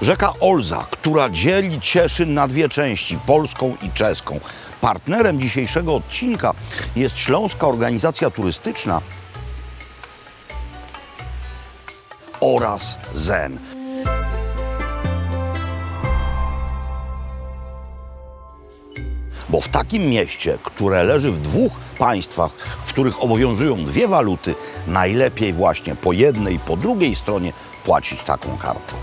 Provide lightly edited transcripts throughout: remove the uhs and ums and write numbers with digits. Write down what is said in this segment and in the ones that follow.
Rzeka Olza, która dzieli Cieszyn na dwie części, polską i czeską. Partnerem dzisiejszego odcinka jest Śląska Organizacja Turystyczna oraz ZEN. Bo w takim mieście, które leży w dwóch państwach, w których obowiązują dwie waluty, najlepiej właśnie po jednej i po drugiej stronie płacić taką kartą.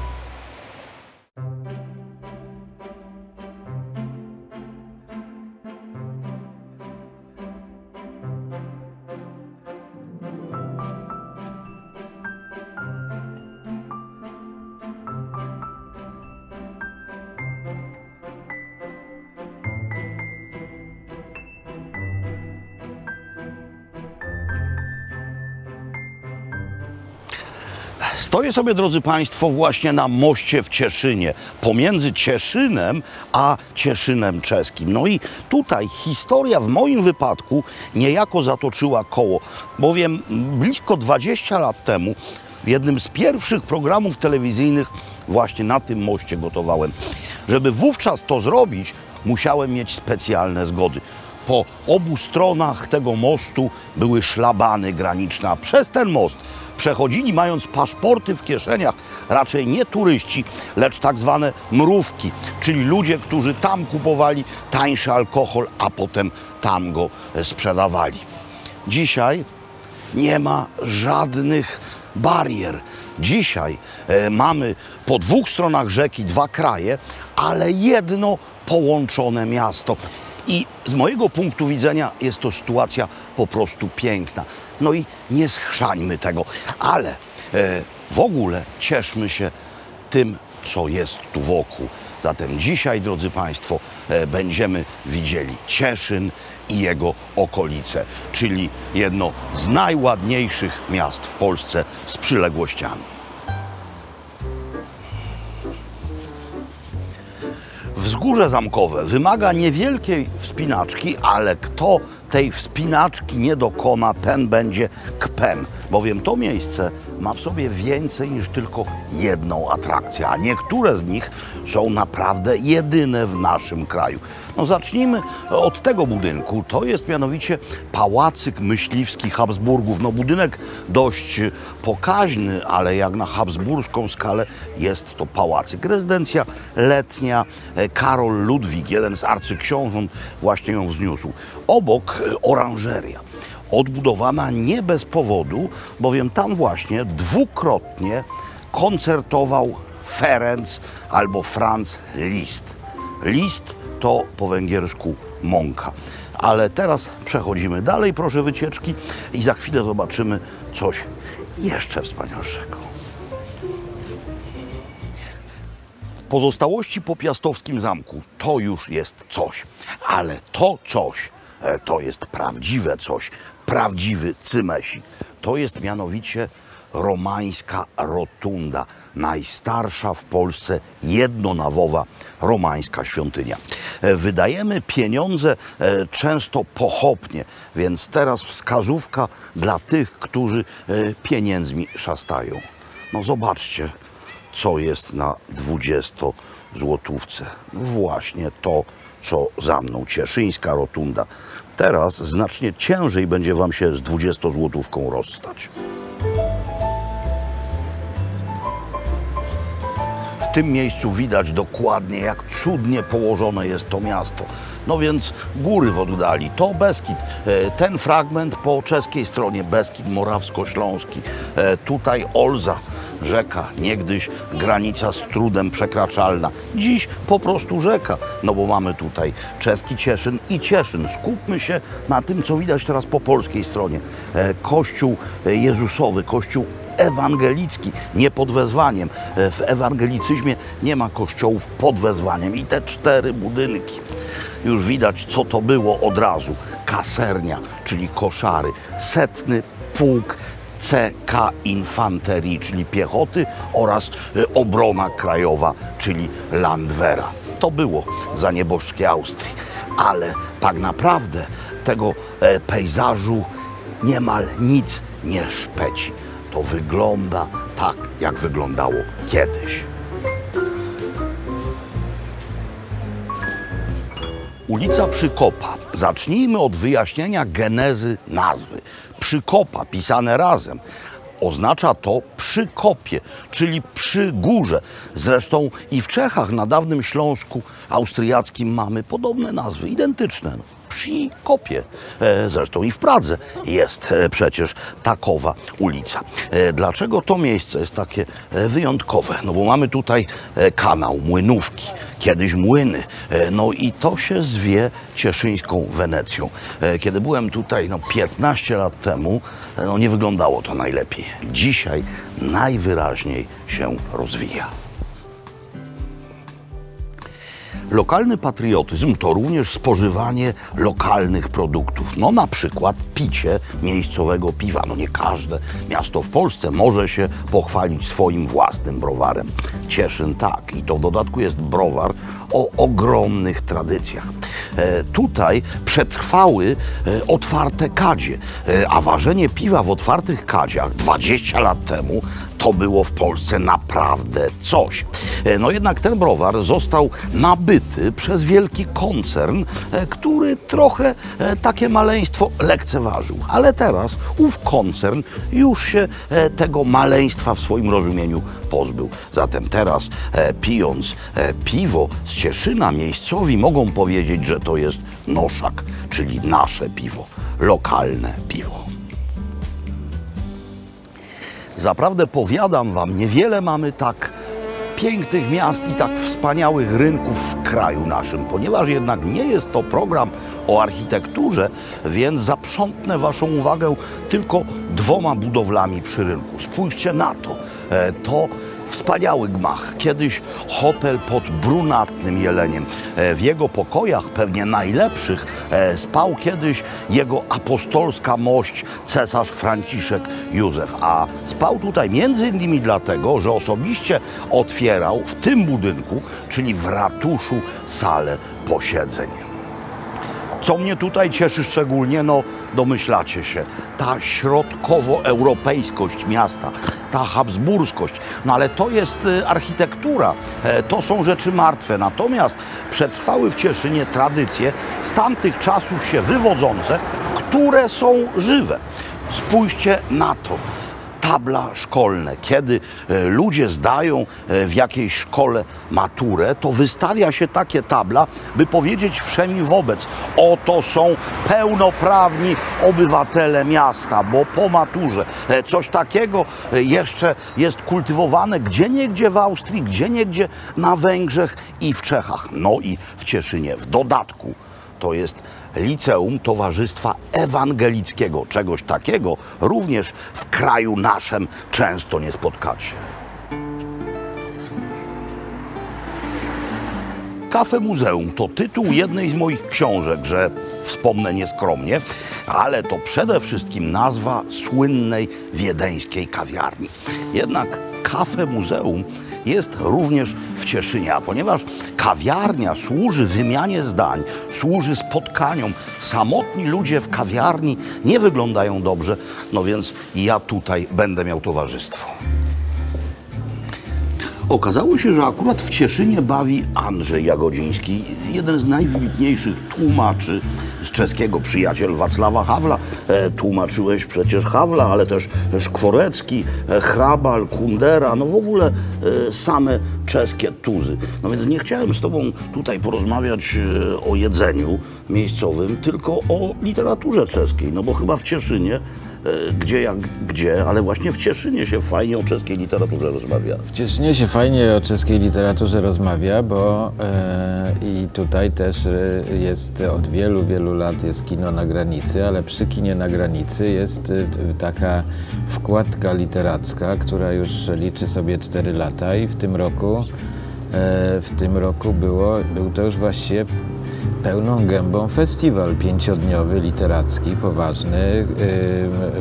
Stoję sobie, drodzy Państwo, właśnie na moście w Cieszynie, pomiędzy Cieszynem a Cieszynem czeskim. No i tutaj historia w moim wypadku niejako zatoczyła koło, bowiem blisko 20 lat temu w jednym z pierwszych programów telewizyjnych właśnie na tym moście gotowałem. Żeby wówczas to zrobić, musiałem mieć specjalne zgody. Po obu stronach tego mostu były szlabany graniczne, a przez ten most przechodzili, mając paszporty w kieszeniach, raczej nie turyści, lecz tak zwane mrówki, czyli ludzie, którzy tam kupowali tańszy alkohol, a potem tam go sprzedawali. Dzisiaj nie ma żadnych barier. Dzisiaj mamy po dwóch stronach rzeki dwa kraje, ale jedno połączone miasto. I z mojego punktu widzenia jest to sytuacja po prostu piękna. No i nie schrzańmy tego, ale w ogóle cieszmy się tym, co jest tu wokół. Zatem dzisiaj, drodzy Państwo, będziemy widzieli Cieszyn i jego okolice, czyli jedno z najładniejszych miast w Polsce z przyległościami. Wzgórze Zamkowe wymaga niewielkiej wspinaczki, ale kto tej wspinaczki nie dokona, ten będzie kpem, bowiem to miejsce ma w sobie więcej niż tylko jedną atrakcję, a niektóre z nich są naprawdę jedyne w naszym kraju. No zacznijmy od tego budynku. To jest mianowicie Pałacyk Myśliwski Habsburgów. No budynek dość pokaźny, ale jak na habsburską skalę jest to pałacyk. Rezydencja letnia. Karol Ludwik, jeden z arcyksiążąt, właśnie ją wzniósł. Obok oranżeria. Odbudowana nie bez powodu, bowiem tam właśnie dwukrotnie koncertował Ferenc albo Franz Liszt. Liszt to po węgiersku mąka. Ale teraz przechodzimy dalej, proszę wycieczki, i za chwilę zobaczymy coś jeszcze wspanialszego. Pozostałości po Piastowskim Zamku to już jest coś, ale to coś to jest prawdziwe coś, prawdziwy cymesik. To jest mianowicie romańska rotunda, najstarsza w Polsce jednonawowa romańska świątynia. Wydajemy pieniądze często pochopnie, więc teraz wskazówka dla tych, którzy pieniędzmi szastają. No zobaczcie, co jest na 20-złotówce. Właśnie to, co za mną, cieszyńska rotunda. Teraz znacznie ciężej będzie Wam się z 20-złotówką rozstać. W tym miejscu widać dokładnie, jak cudnie położone jest to miasto. No więc góry w oddali to Beskid. Ten fragment po czeskiej stronie Beskid Morawsko-Śląski. Tutaj Olza, rzeka, niegdyś granica z trudem przekraczalna. Dziś po prostu rzeka, no bo mamy tutaj czeski Cieszyn i Cieszyn. Skupmy się na tym, co widać teraz po polskiej stronie. Kościół Jezusowy, kościół ewangelicki, nie pod wezwaniem. W ewangelicyzmie nie ma kościołów pod wezwaniem. I te 4 budynki. Już widać, co to było od razu. Kasernia, czyli koszary. 100. Pułk CK Infanterii, czyli piechoty, oraz obrona krajowa, czyli Landwehra. To było za nieboszczkie Austrii. Ale tak naprawdę tego pejzażu niemal nic nie szpeci. To wygląda tak, jak wyglądało kiedyś. Ulica Przykopa. Zacznijmy od wyjaśnienia genezy nazwy. Przykopa, pisane razem, oznacza to przy kopie, czyli przy górze. Zresztą i w Czechach, na dawnym Śląsku austriackim mamy podobne nazwy, identyczne. Przy kopie. Zresztą i w Pradze jest przecież takowa ulica. Dlaczego to miejsce jest takie wyjątkowe? No bo mamy tutaj kanał, młynówki, kiedyś młyny. No i to się zwie cieszyńską Wenecją. Kiedy byłem tutaj 15 lat temu, no nie wyglądało to najlepiej. Dzisiaj najwyraźniej się rozwija. Lokalny patriotyzm to również spożywanie lokalnych produktów. No na przykład picie miejscowego piwa. No nie każde miasto w Polsce może się pochwalić swoim własnym browarem. Cieszyn tak. I to w dodatku jest browar o ogromnych tradycjach. Tutaj przetrwały otwarte kadzie, a ważenie piwa w otwartych kadziach 20 lat temu to było w Polsce naprawdę coś. No jednak ten browar został nabyty przez wielki koncern, który trochę takie maleństwo lekceważył. Ale teraz ów koncern już się tego maleństwa w swoim rozumieniu pozbył. Zatem teraz pijąc piwo z Cieszyna, miejscowi mogą powiedzieć, że to jest noszak, czyli nasze piwo, lokalne piwo. Zaprawdę powiadam wam, niewiele mamy tak pięknych miast i tak wspaniałych rynków w kraju naszym. Ponieważ jednak nie jest to program o architekturze, więc zaprzątnę waszą uwagę tylko 2 budowlami przy rynku. Spójrzcie na to. To wspaniały gmach. Kiedyś hotel pod brunatnym jeleniem. W jego pokojach, pewnie najlepszych, spał kiedyś jego apostolska mość cesarz Franciszek Józef. A spał tutaj między innymi dlatego, że osobiście otwierał w tym budynku, czyli w ratuszu, salę posiedzeń. Co mnie tutaj cieszy szczególnie, no domyślacie się, ta środkowoeuropejskość miasta, ta habsburskość, no ale to jest architektura, to są rzeczy martwe. Natomiast przetrwały w Cieszynie tradycje z tamtych czasów się wywodzące, które są żywe. Spójrzcie na to. Tabla szkolne. Kiedy ludzie zdają w jakiejś szkole maturę, to wystawia się takie tabla, by powiedzieć wszemi wobec: oto są pełnoprawni obywatele miasta, bo po maturze coś takiego jeszcze jest kultywowane gdzieniegdzie w Austrii, gdzieniegdzie na Węgrzech i w Czechach. No i w Cieszynie. W dodatku to jest Liceum Towarzystwa Ewangelickiego. Czegoś takiego również w kraju naszym często nie spotkacie. Kafe Muzeum to tytuł jednej z moich książek, że wspomnę nieskromnie, ale to przede wszystkim nazwa słynnej wiedeńskiej kawiarni. Jednak Kafe Muzeum jest również w Cieszynie, a ponieważ kawiarnia służy wymianie zdań, służy spotkaniom, samotni ludzie w kawiarni nie wyglądają dobrze, no więc ja tutaj będę miał towarzystwo. Okazało się, że akurat w Cieszynie bawi Andrzej Jagodziński, jeden z najwybitniejszych tłumaczy z czeskiego, przyjaciel Wacława Hawla. Tłumaczyłeś przecież Hawla, ale też Szkworecki, Hrabal, Kundera, no w ogóle same czeskie tuzy. No więc nie chciałem z tobą tutaj porozmawiać o jedzeniu miejscowym, tylko o literaturze czeskiej, no bo chyba w Cieszynie gdzie jak gdzie, ale właśnie w Cieszynie się fajnie o czeskiej literaturze rozmawia. W Cieszynie się fajnie o czeskiej literaturze rozmawia, bo i tutaj też jest od wielu, wielu lat jest kino na granicy, ale przy kinie na granicy jest taka wkładka literacka, która już liczy sobie 4 lata i w tym roku był to już właściwie pełną gębą festiwal 5-dniowy, literacki, poważny,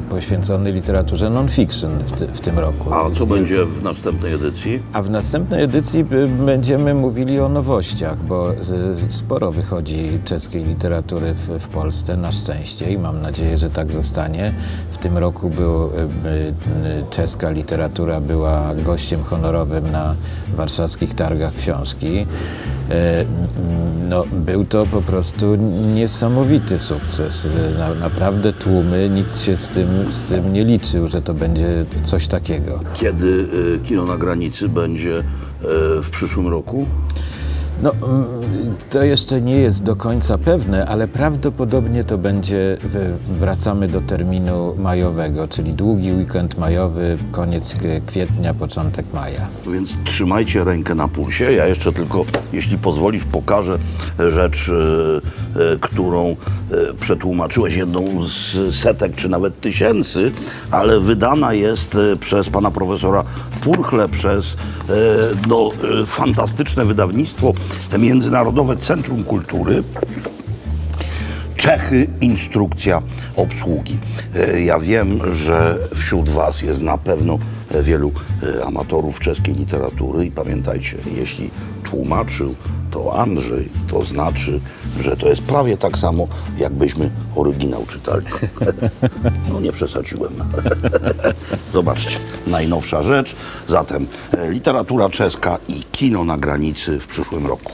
poświęcony literaturze non-fiction w tym roku. A co będzie w następnej edycji? A w następnej edycji będziemy mówili o nowościach, bo sporo wychodzi czeskiej literatury w Polsce, na szczęście, i mam nadzieję, że tak zostanie. W tym roku czeska literatura była gościem honorowym na warszawskich targach książki. No, był to po prostu niesamowity sukces. Naprawdę tłumy, nikt się z tym nie liczył, że to będzie coś takiego. Kiedy Kino na granicy będzie w przyszłym roku? No, to jeszcze nie jest do końca pewne, ale prawdopodobnie to będzie, wracamy do terminu majowego, czyli długi weekend majowy, koniec kwietnia, początek maja. Więc trzymajcie rękę na pulsie. Ja jeszcze tylko, jeśli pozwolisz, pokażę rzecz, którą przetłumaczyłeś, jedną z setek czy nawet tysięcy, ale wydana jest przez pana profesora Purchle, przez fantastyczne wydawnictwo Międzynarodowe Centrum Kultury. Czechy, instrukcja obsługi. Ja wiem, że wśród was jest na pewno wielu amatorów czeskiej literatury i pamiętajcie, jeśli tłumaczył to Andrzej, to znaczy, że to jest prawie tak samo, jakbyśmy oryginał czytali. No nie przesadziłem. Zobaczcie, najnowsza rzecz. Zatem literatura czeska i kino na granicy w przyszłym roku.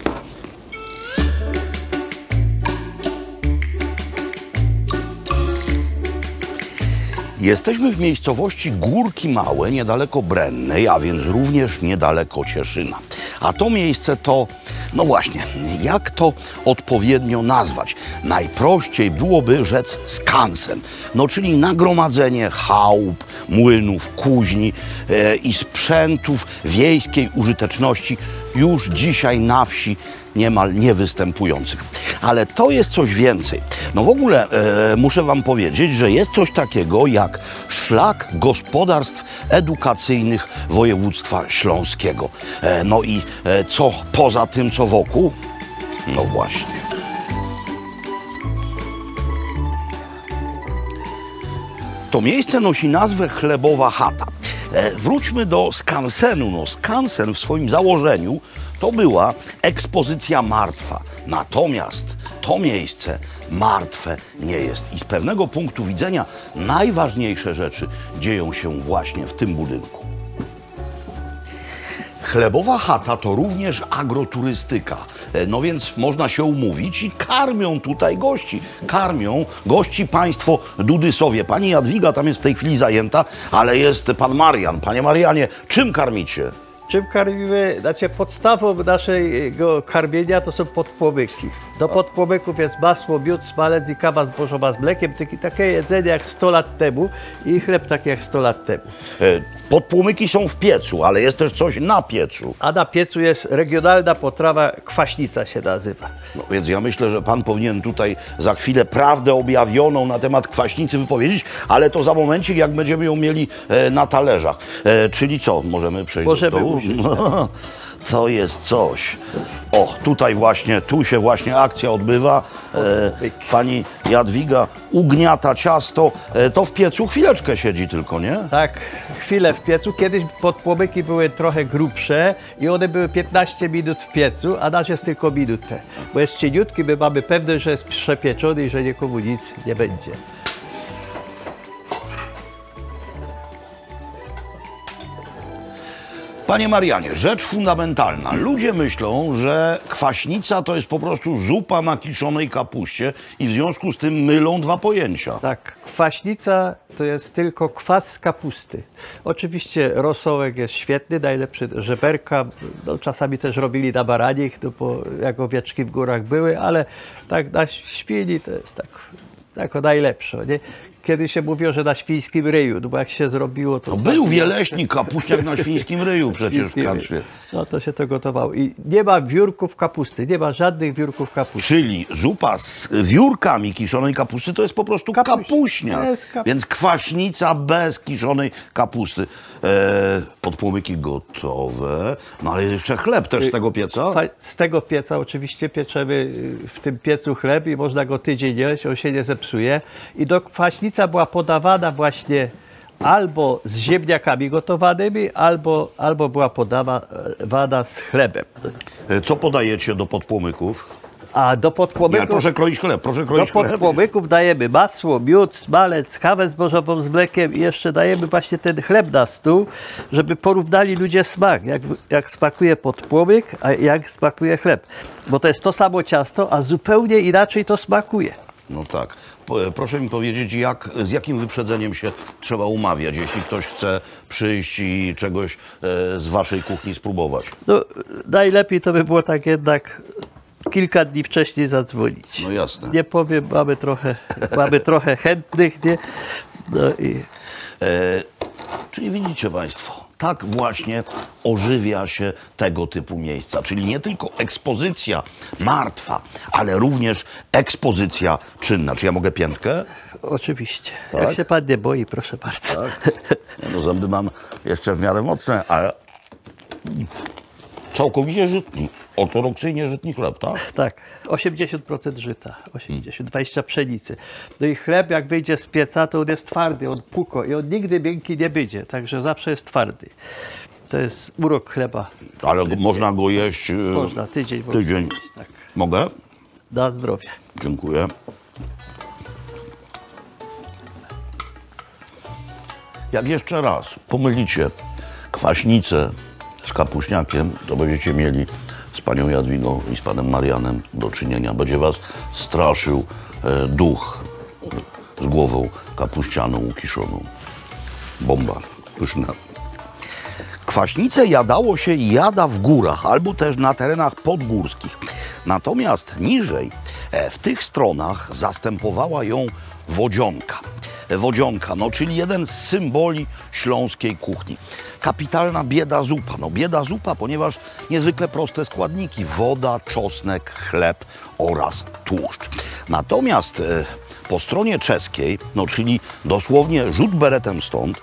Jesteśmy w miejscowości Górki Małe, niedaleko Brennej, a więc również niedaleko Cieszyna. A to miejsce to, no właśnie, jak to odpowiednio nazwać? Najprościej byłoby rzec skansen, no czyli nagromadzenie chałup, młynów, kuźni i sprzętów wiejskiej użyteczności już dzisiaj na wsi niemal niewystępujących. Ale to jest coś więcej. No w ogóle muszę wam powiedzieć, że jest coś takiego jak szlak gospodarstw edukacyjnych województwa śląskiego. No i co poza tym, co wokół? No właśnie. To miejsce nosi nazwę Chlebowa Chata. Wróćmy do skansenu. No, skansen w swoim założeniu to była ekspozycja martwa. Natomiast to miejsce martwe nie jest. I z pewnego punktu widzenia najważniejsze rzeczy dzieją się właśnie w tym budynku. Chlebowa Chata to również agroturystyka, no więc można się umówić i karmią tutaj gości. Karmią gości państwo Dudysowie. Pani Jadwiga tam jest w tej chwili zajęta, ale jest pan Marian. Panie Marianie, czym karmicie? Czym karmimy? Znaczy podstawą naszego karmienia to są podpłomyki. Do podpłomyków jest masło, miód, smalec i kawa zbożowa z mlekiem. Takie jedzenie jak 100 lat temu i chleb taki jak 100 lat temu. Podpłomyki są w piecu, ale jest też coś na piecu. A na piecu jest regionalna potrawa, kwaśnica się nazywa. No więc ja myślę, że pan powinien tutaj za chwilę prawdę objawioną na temat kwaśnicy wypowiedzieć, ale to za momencik, jak będziemy ją mieli na talerzach. Czyli co, możemy przejść do stołu? No, to jest coś. O, tutaj właśnie, tu się właśnie akcja odbywa. Pani Jadwiga ugniata ciasto. To w piecu chwileczkę siedzi tylko, nie? Tak, chwilę w piecu. Kiedyś podpłomyki były trochę grubsze i one były 15 minut w piecu, a nasz jest tylko minutę. Bo jest cieniutki, my mamy pewność, że jest przepieczony i że nikomu nic nie będzie. Panie Marianie, rzecz fundamentalna. Ludzie myślą, że kwaśnica to jest po prostu zupa na kiszonej kapuście i w związku z tym mylą dwa pojęcia. Tak, kwaśnica to jest tylko kwas z kapusty. Oczywiście rosołek jest świetny, najlepszy żeberka, no, czasami też robili na baranich, no, bo jak owieczki w górach były, ale tak na świni to jest tak jako najlepsze, nie? Kiedy się mówiło, że na świńskim ryju, no bo jak się zrobiło, to... No był wieleśnik, kapuśniak na świńskim ryju przecież w karczmie. No to się to gotowało. I nie ma wiórków kapusty, nie ma żadnych wiórków kapusty. Czyli zupa z wiórkami kiszonej kapusty to jest po prostu kapuśniak. Więc kwaśnica bez kiszonej kapusty. Podpłomyki gotowe. No ale jeszcze chleb też z tego pieca? Z tego pieca oczywiście pieczemy w tym piecu chleb i można go tydzień jeść, on się nie zepsuje. I do kwaśnica była podawana właśnie albo z ziemniakami gotowanymi, albo była podawana z chlebem. Co podajecie do podpłomyków? A do Nie, podpłomyków, proszę kroić chleb, proszę do kroić chleb. podpłomyków dajemy masło, miód, smalec, kawę zbożową z mlekiem i jeszcze dajemy właśnie ten chleb na stół, żeby porównali ludzie smak, jak smakuje podpłomyk, a jak smakuje chleb. Bo to jest to samo ciasto, a zupełnie inaczej to smakuje. No tak. Proszę mi powiedzieć, z jakim wyprzedzeniem się trzeba umawiać, jeśli ktoś chce przyjść i czegoś z waszej kuchni spróbować? No, najlepiej to by było tak jednak kilka dni wcześniej zadzwonić. No jasne. Nie powiem, mamy trochę chętnych, nie? No i Czyli widzicie Państwo, tak właśnie ożywia się tego typu miejsca. Czyli nie tylko ekspozycja martwa, ale również ekspozycja czynna. Czy ja mogę piętkę? oczywiście. Tak? Jak się pan nie boi, proszę bardzo. Tak. No zęby mam jeszcze w miarę mocne, ale całkowicie żytni. Ortodoksyjnie żytni chleb, tak? Tak, 80% żyta, 20 pszenicy. No i chleb jak wyjdzie z pieca, to on jest twardy, on puko i on nigdy miękki nie będzie, także zawsze jest twardy. To jest urok chleba. Ale można go jeść Można, tydzień. tydzień. Można jeść, tak. Mogę? Na zdrowie. Dziękuję. Jak jeszcze raz pomylicie kwaśnicę z kapuśniakiem, to będziecie mieli z panią Jadwigą i z panem Marianem do czynienia. Będzie was straszył duch z głową kapuścianą, ukiszoną. Bomba pyszna. Kwaśnicę jadało się i jada w górach, albo też na terenach podgórskich. Natomiast niżej, w tych stronach zastępowała ją wodzionka. Wodzionka, no, czyli jeden z symboli śląskiej kuchni. Kapitalna bieda zupa. No, bieda zupa, ponieważ niezwykle proste składniki. Woda, czosnek, chleb oraz tłuszcz. Natomiast po stronie czeskiej, no, czyli dosłownie rzut beretem stąd,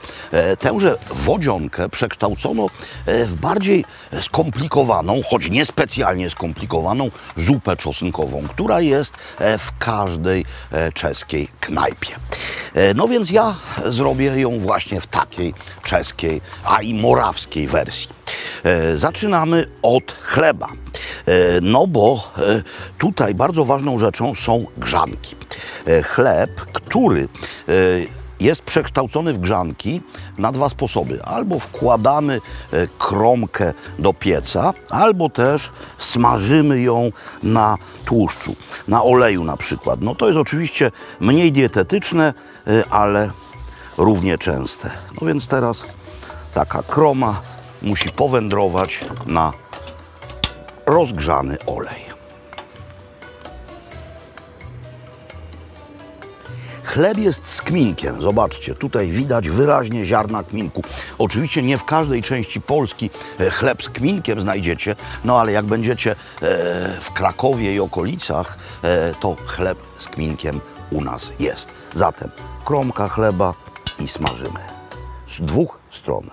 tęże wodzionkę przekształcono w bardziej skomplikowaną, choć niespecjalnie skomplikowaną zupę czosnkową, która jest w każdej czeskiej knajpie. No więc ja zrobię ją właśnie w takiej czeskiej, a i morawskiej wersji. Zaczynamy od chleba, no bo tutaj bardzo ważną rzeczą są grzanki. Chleb, który jest przekształcony w grzanki na dwa sposoby. Albo wkładamy kromkę do pieca, albo też smażymy ją na tłuszczu, na oleju na przykład. No to jest oczywiście mniej dietetyczne, ale równie częste. No więc teraz taka kroma musi powędrować na rozgrzany olej. Chleb jest z kminkiem. Zobaczcie, tutaj widać wyraźnie ziarna kminku. Oczywiście nie w każdej części Polski chleb z kminkiem znajdziecie, no ale jak będziecie w Krakowie i okolicach, to chleb z kminkiem u nas jest. Zatem kromka chleba i smażymy. Z dwóch stron.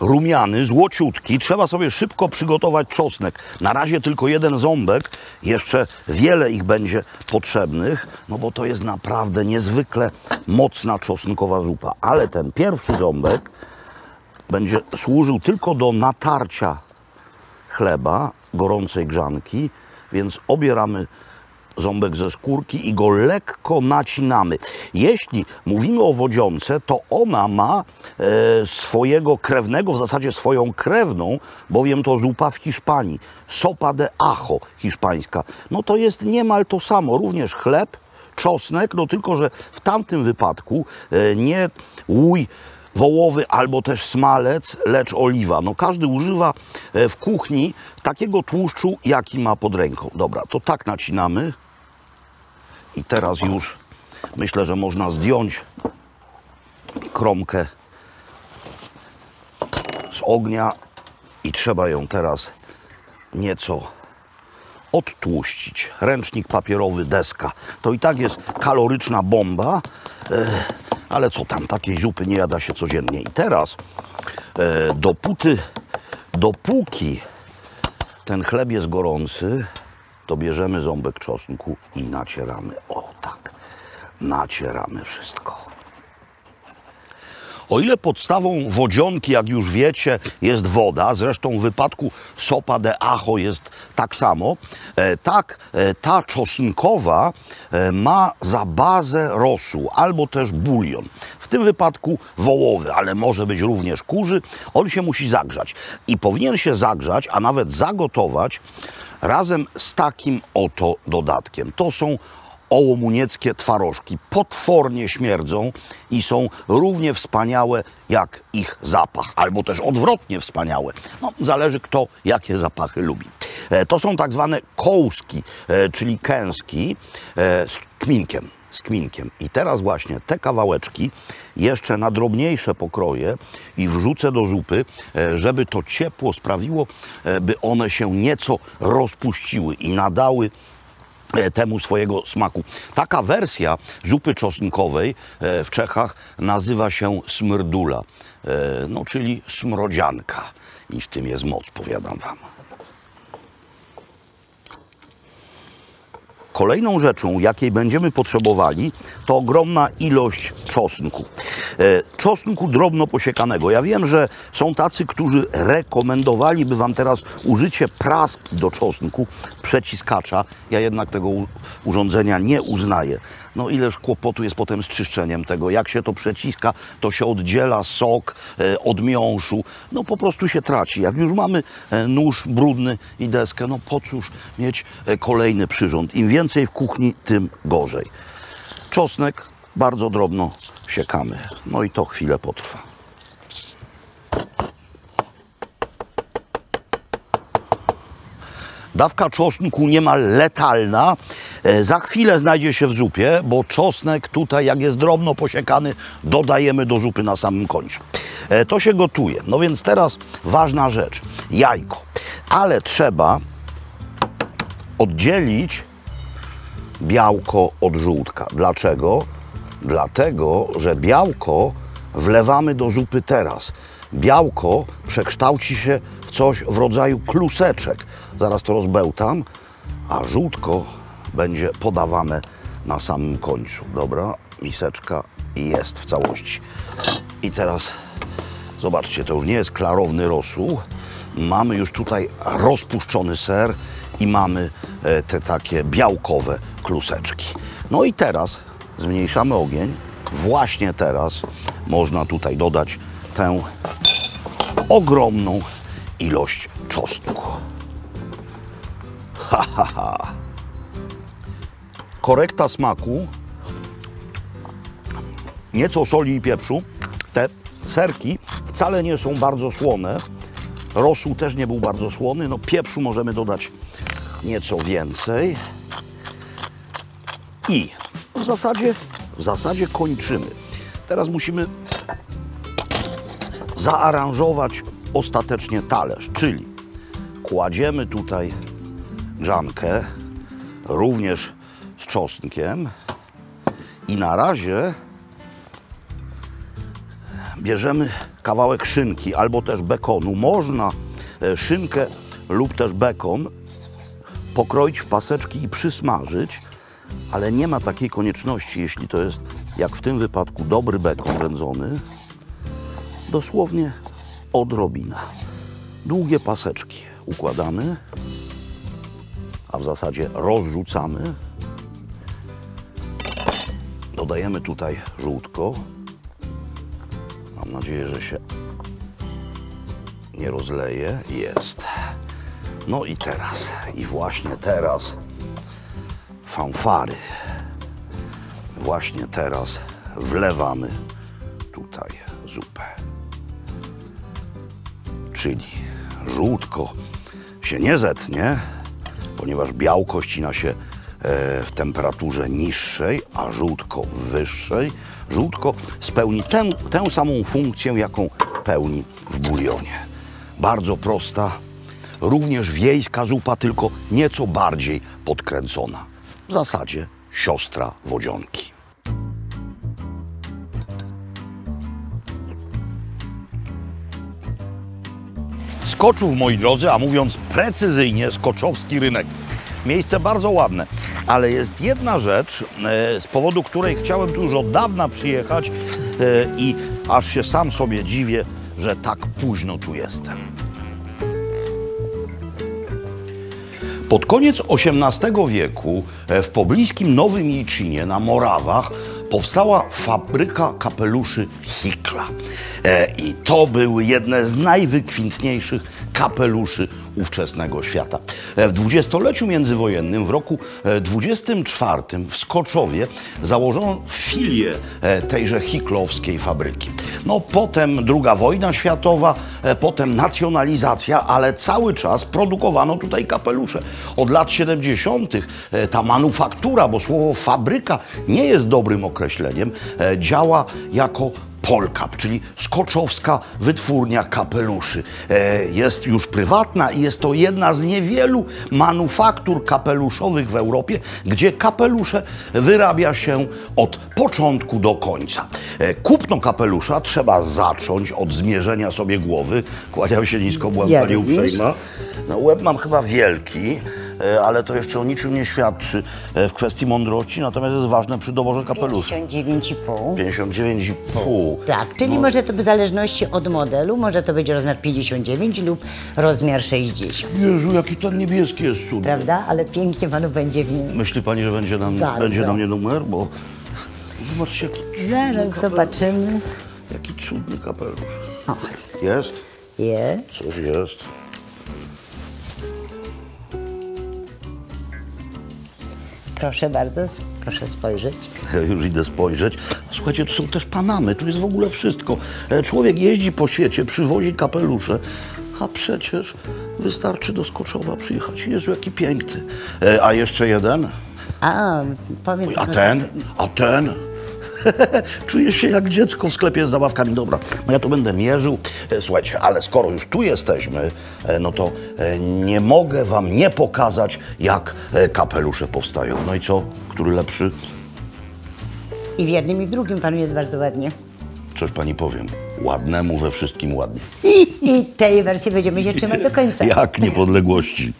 Rumiany, złociutki. Trzeba sobie szybko przygotować czosnek. Na razie tylko jeden ząbek. Jeszcze wiele ich będzie potrzebnych, no bo to jest naprawdę niezwykle mocna czosnkowa zupa. Ale ten pierwszy ząbek będzie służył tylko do natarcia chleba, gorącej grzanki, więc obieramy ząbek ze skórki i go lekko nacinamy. Jeśli mówimy o wodzionce, to ona ma swojego krewnego, w zasadzie swoją krewną, bowiem to zupa w Hiszpanii. Sopa de ajo hiszpańska. No to jest niemal to samo. Również chleb, czosnek, no tylko że w tamtym wypadku nie łój wołowy albo też smalec, lecz oliwa. No każdy używa w kuchni takiego tłuszczu, jaki ma pod ręką. Dobra, to tak nacinamy. I teraz już myślę, że można zdjąć kromkę z ognia i trzeba ją teraz nieco odtłuścić. Ręcznik papierowy, deska. To i tak jest kaloryczna bomba, ale co tam, takiej zupy nie jada się codziennie. I teraz dopóki ten chleb jest gorący, to bierzemy ząbek czosnku i nacieramy. O tak, nacieramy wszystko. O ile podstawą wodzionki, jak już wiecie, jest woda, zresztą w wypadku sopa de ajo jest tak samo, tak ta czosnkowa ma za bazę rosół albo też bulion. W tym wypadku wołowy, ale może być również kurzy. On się musi zagrzać i powinien się zagrzać, a nawet zagotować razem z takim oto dodatkiem. To są ołomunieckie twarożki. Potwornie śmierdzą i są równie wspaniałe jak ich zapach, albo też odwrotnie wspaniałe. No, zależy kto jakie zapachy lubi. To są tak zwane kołski, czyli kęski z kminkiem. I teraz właśnie te kawałeczki jeszcze na drobniejsze pokroję i wrzucę do zupy, żeby to ciepło sprawiło, by one się nieco rozpuściły i nadały temu swojego smaku. Taka wersja zupy czosnkowej w Czechach nazywa się smrdula, no, czyli smrodzianka. I w tym jest moc, powiadam wam. Kolejną rzeczą, jakiej będziemy potrzebowali, to ogromna ilość czosnku. Czosnku drobno posiekanego. Ja wiem, że są tacy, którzy rekomendowaliby wam teraz użycie praski do czosnku, przeciskacza. Ja jednak tego urządzenia nie uznaję. No ileż kłopotu jest potem z czyszczeniem tego. Jak się to przeciska, to się oddziela sok od miąższu. No po prostu się traci. Jak już mamy nóż brudny i deskę, no po cóż mieć kolejny przyrząd. Im więcej w kuchni, tym gorzej. Czosnek bardzo drobno siekamy. No i to chwilę potrwa. Dawka czosnku niemal letalna. Za chwilę znajdzie się w zupie, bo czosnek tutaj, jak jest drobno posiekany, dodajemy do zupy na samym końcu. To się gotuje. No więc teraz ważna rzecz. Jajko. Ale trzeba oddzielić białko od żółtka. Dlaczego? Dlatego, że białko wlewamy do zupy teraz. Białko przekształci się w coś w rodzaju kluseczek. Zaraz to rozbełtam, a żółtko będzie podawane na samym końcu. Dobra, miseczka jest w całości. I teraz zobaczcie, to już nie jest klarowny rosół. Mamy już tutaj rozpuszczony ser i mamy te takie białkowe kluseczki. No i teraz zmniejszamy ogień. Właśnie teraz można tutaj dodać tę ogromną ilość czosnku. Ha, ha, ha. Korekta smaku, nieco soli i pieprzu. Te serki wcale nie są bardzo słone. Rosół też nie był bardzo słony. No pieprzu możemy dodać nieco więcej. I w zasadzie kończymy. Teraz musimy zaaranżować ostatecznie talerz, czyli kładziemy tutaj grzankę, również z czosnkiem i na razie bierzemy kawałek szynki albo też bekonu. Można szynkę lub też bekon pokroić w paseczki i przysmażyć, ale nie ma takiej konieczności, jeśli to jest, jak w tym wypadku, dobry bekon wędzony. Dosłownie odrobina. Długie paseczki układamy, a w zasadzie rozrzucamy. Dodajemy tutaj żółtko. Mam nadzieję, że się nie rozleje. Jest. No i teraz, i właśnie teraz fanfary. Właśnie teraz wlewamy tutaj zupę. Czyli żółtko się nie zetnie, ponieważ białko ścina się w temperaturze niższej, a żółtko wyższej. Żółtko spełni tę samą funkcję, jaką pełni w bulionie. Bardzo prosta, również wiejska zupa, tylko nieco bardziej podkręcona. W zasadzie siostra wodzionki. Skoczów, moi drodzy, a mówiąc precyzyjnie, skoczowski rynek. Miejsce bardzo ładne, ale jest jedna rzecz, z powodu której chciałem tu już od dawna przyjechać i aż się sam sobie dziwię, że tak późno tu jestem. Pod koniec XVIII wieku w pobliskim Nowym Jejczynie na Morawach powstała fabryka kapeluszy Hickla. I to były jedne z najwykwintniejszych kapeluszy ówczesnego świata. W dwudziestoleciu międzywojennym, w roku 24 w Skoczowie założono filię tejże hicklowskiej fabryki. No potem II wojna światowa, potem nacjonalizacja, ale cały czas produkowano tutaj kapelusze. Od lat 70. ta manufaktura, bo słowo fabryka nie jest dobrym określeniem, działa jako Polkap, czyli skoczowska wytwórnia kapeluszy. Jest już prywatna i jest to jedna z niewielu manufaktur kapeluszowych w Europie, gdzie kapelusze wyrabia się od początku do końca. Kupno kapelusza trzeba zacząć od zmierzenia sobie głowy. Kłaniam się nisko, byłam pani uprzejma. No, łeb mam chyba wielki, ale to jeszcze o niczym nie świadczy w kwestii mądrości, natomiast jest ważne przy doborze kapelusza. 59,5. 59,5. Tak, czyli może to w zależności od modelu, może to być rozmiar 59 lub rozmiar 60. Jezu, jaki ten niebieski jest cudny. Prawda? Ale pięknie panu będzie w nim. Myśli pani, że będzie na mnie numer? Bo zobaczcie, jaki Zaraz zobaczymy. jaki cudny kapelusz. O, Jest? jest. Coś jest. Proszę bardzo, proszę spojrzeć. Ja już idę spojrzeć. Słuchajcie, tu są też Panamy, tu jest w ogóle wszystko. Człowiek jeździ po świecie, przywozi kapelusze, a przecież wystarczy do Skoczowa przyjechać. Jezu, jaki piękny. A jeszcze jeden? A, powiem... A ten? A ten? Czujesz się jak dziecko w sklepie z zabawkami. Dobra, no ja to będę mierzył. Słuchajcie, ale skoro już tu jesteśmy, no to nie mogę wam nie pokazać, jak kapelusze powstają. No i co? Który lepszy? I w jednym, i w drugim panu jest bardzo ładnie. Coś pani powiem. Ładnemu we wszystkim ładnie. I tej wersji będziemy się trzymać do końca. Jak niepodległości.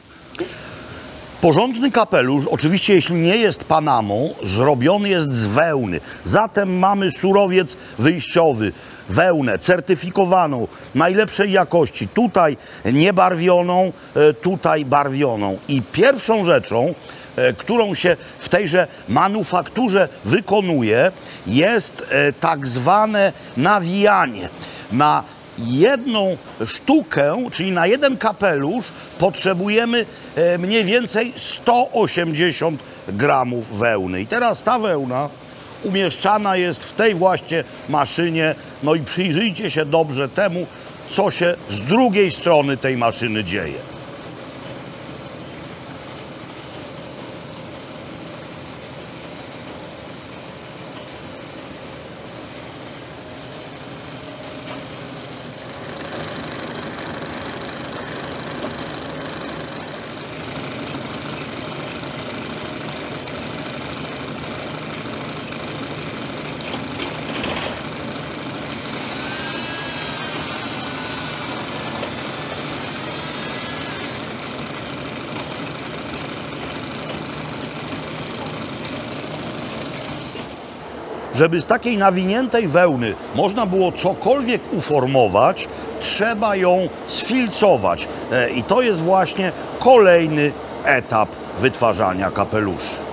Porządny kapelusz, oczywiście jeśli nie jest Panamą, zrobiony jest z wełny. Zatem mamy surowiec wyjściowy, wełnę certyfikowaną, najlepszej jakości. Tutaj niebarwioną, tutaj barwioną. I pierwszą rzeczą, którą się w tejże manufakturze wykonuje, jest tak zwane nawijanie. Na jedną sztukę, czyli na jeden kapelusz potrzebujemy mniej więcej 180 gramów wełny. I teraz ta wełna umieszczana jest w tej właśnie maszynie. No i przyjrzyjcie się dobrze temu, co się z drugiej strony tej maszyny dzieje. Żeby z takiej nawiniętej wełny można było cokolwiek uformować, trzeba ją sfilcować. I to jest właśnie kolejny etap wytwarzania kapeluszy.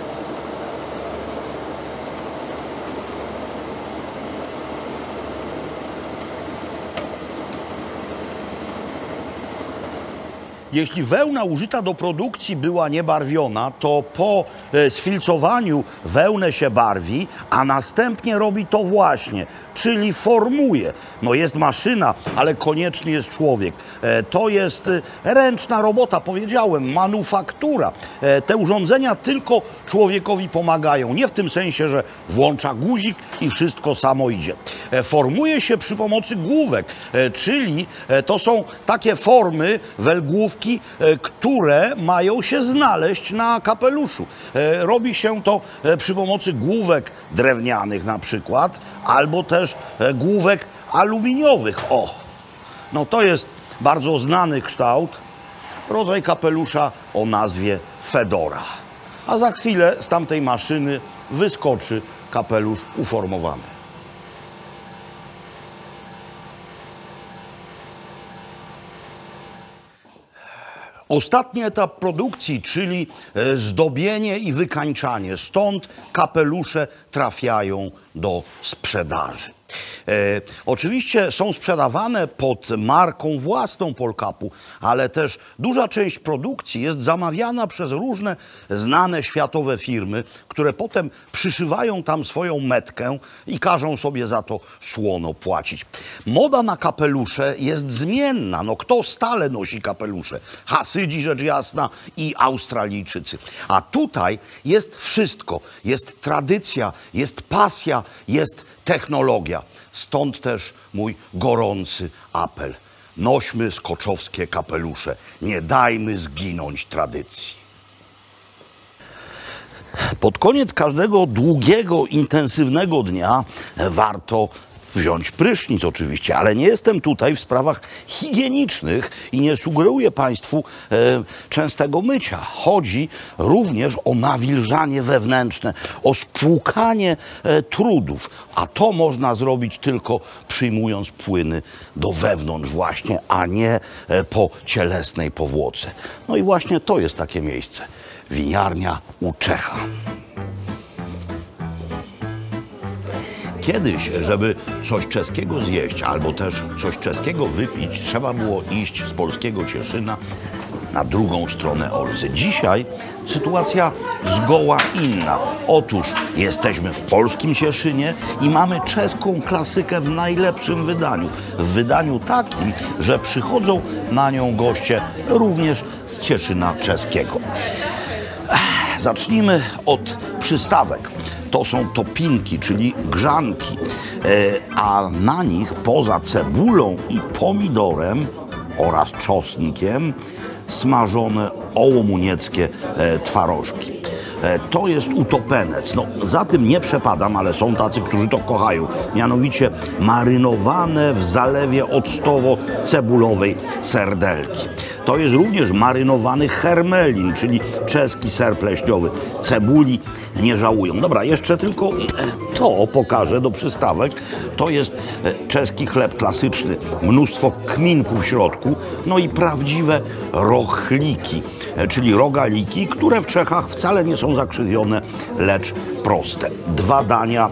Jeśli wełna użyta do produkcji była niebarwiona, to po sfilcowaniu wełnę się barwi, a następnie robi to właśnie, czyli formuje. No jest maszyna, ale konieczny jest człowiek. To jest ręczna robota, powiedziałem, manufaktura. Te urządzenia tylko człowiekowi pomagają. Nie w tym sensie, że włącza guzik i wszystko samo idzie. Formuje się przy pomocy główek, czyli to są takie formy, welgłówki, które mają się znaleźć na kapeluszu. Robi się to przy pomocy główek drewnianych na przykład, albo też główek aluminiowych. O, no to jest bardzo znany kształt, rodzaj kapelusza o nazwie fedora. A za chwilę z tamtej maszyny wyskoczy kapelusz uformowany. Ostatni etap produkcji, czyli zdobienie i wykańczanie. Stąd kapelusze trafiają do sprzedaży. Oczywiście są sprzedawane pod marką własną Polkapu, ale też duża część produkcji jest zamawiana przez różne znane światowe firmy, które potem przyszywają tam swoją metkę i każą sobie za to słono płacić. Moda na kapelusze jest zmienna. No, kto stale nosi kapelusze? Hasydzi, rzecz jasna, i Australijczycy. A tutaj jest wszystko. Jest tradycja, jest pasja, jest technologia. Stąd też mój gorący apel. Nośmy skoczowskie kapelusze. Nie dajmy zginąć tradycji. Pod koniec każdego długiego, intensywnego dnia warto wziąć prysznic oczywiście, ale nie jestem tutaj w sprawach higienicznych i nie sugeruję Państwu częstego mycia. Chodzi również o nawilżanie wewnętrzne, o spłukanie trudów, a to można zrobić tylko przyjmując płyny do wewnątrz właśnie, a nie po cielesnej powłoce. No i właśnie to jest takie miejsce. Winiarnia u Czecha. Kiedyś, żeby coś czeskiego zjeść albo też coś czeskiego wypić, trzeba było iść z polskiego Cieszyna na drugą stronę Olzy. Dzisiaj sytuacja zgoła inna. Otóż jesteśmy w polskim Cieszynie i mamy czeską klasykę w najlepszym wydaniu. W wydaniu takim, że przychodzą na nią goście również z Cieszyna czeskiego. Zacznijmy od przystawek. To są topinki, czyli grzanki, a na nich poza cebulą i pomidorem oraz czosnkiem smażone ołomunieckie twarożki. To jest utopenec. No, za tym nie przepadam, ale są tacy, którzy to kochają. Mianowicie marynowane w zalewie octowo-cebulowej serdelki. To jest również marynowany hermelin, czyli czeski ser pleśniowy. Cebuli nie żałują. Dobra, jeszcze tylko to pokażę do przystawek. To jest czeski chleb klasyczny. Mnóstwo kminku w środku. No i prawdziwe rochliki, czyli rogaliki, które w Czechach wcale nie są zakrzywione, lecz proste. Dwa dania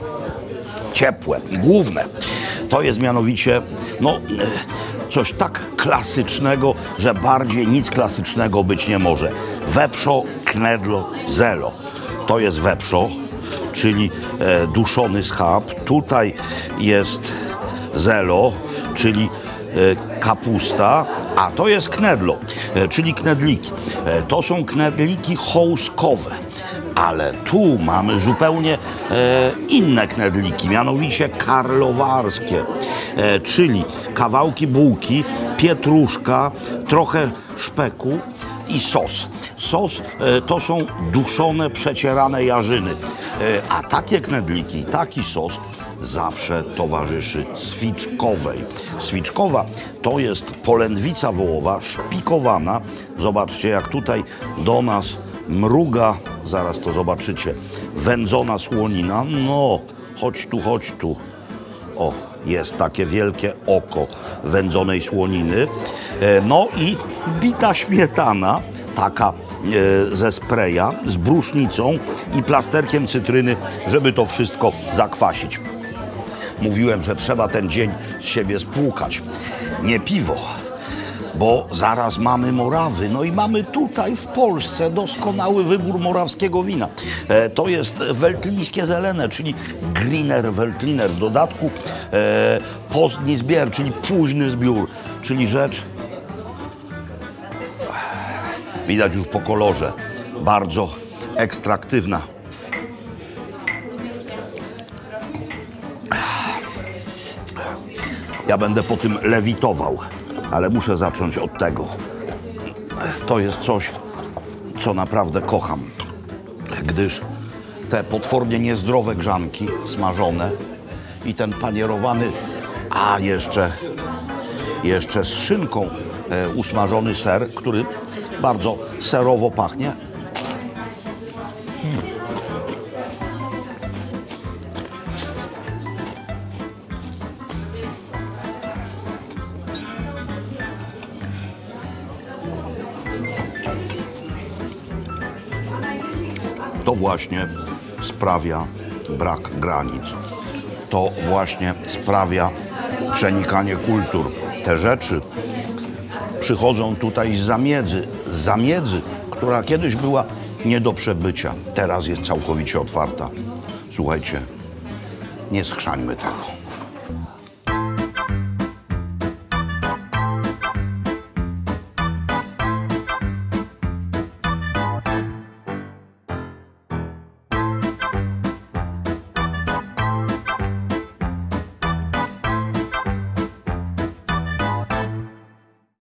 ciepłe, główne. To jest mianowicie, no, coś tak klasycznego, że bardziej nic klasycznego być nie może. Weprzo, knedlo, zelo. To jest weprzo, czyli duszony schab. Tutaj jest zelo, czyli kapusta, a to jest knedlo, czyli knedliki. To są knedliki hołskowe. Ale tu mamy zupełnie inne knedliki, mianowicie karlowarskie, czyli kawałki bułki, pietruszka, trochę szpeku i sos. Sos to są duszone, przecierane jarzyny, a takie knedliki, taki sos zawsze towarzyszy swiczkowej. Swiczkowa to jest polędwica wołowa, szpikowana. Zobaczcie, jak tutaj do nas mruga, zaraz to zobaczycie, wędzona słonina. No, chodź tu, chodź tu. O, jest takie wielkie oko wędzonej słoniny. No i bita śmietana, taka ze spreja, z brusznicą i plasterkiem cytryny, żeby to wszystko zakwasić. Mówiłem, że trzeba ten dzień z siebie spłukać. Nie piwo, bo zaraz mamy Morawy. No i mamy tutaj w Polsce doskonały wybór morawskiego wina. To jest weltlińskie zelene, czyli Griner Veltliner. W dodatku pozdni zbier, czyli późny zbiór, czyli rzecz, widać już po kolorze, bardzo ekstraktywna. Ja będę po tym lewitował, ale muszę zacząć od tego. To jest coś, co naprawdę kocham, gdyż te potwornie niezdrowe grzanki smażone i ten panierowany, a jeszcze z szynką usmażony ser, który bardzo serowo pachnie. To właśnie sprawia brak granic. To właśnie sprawia przenikanie kultur. Te rzeczy przychodzą tutaj z zamiedzy, która kiedyś była nie do przebycia. Teraz jest całkowicie otwarta. Słuchajcie, nie schrzańmy tego.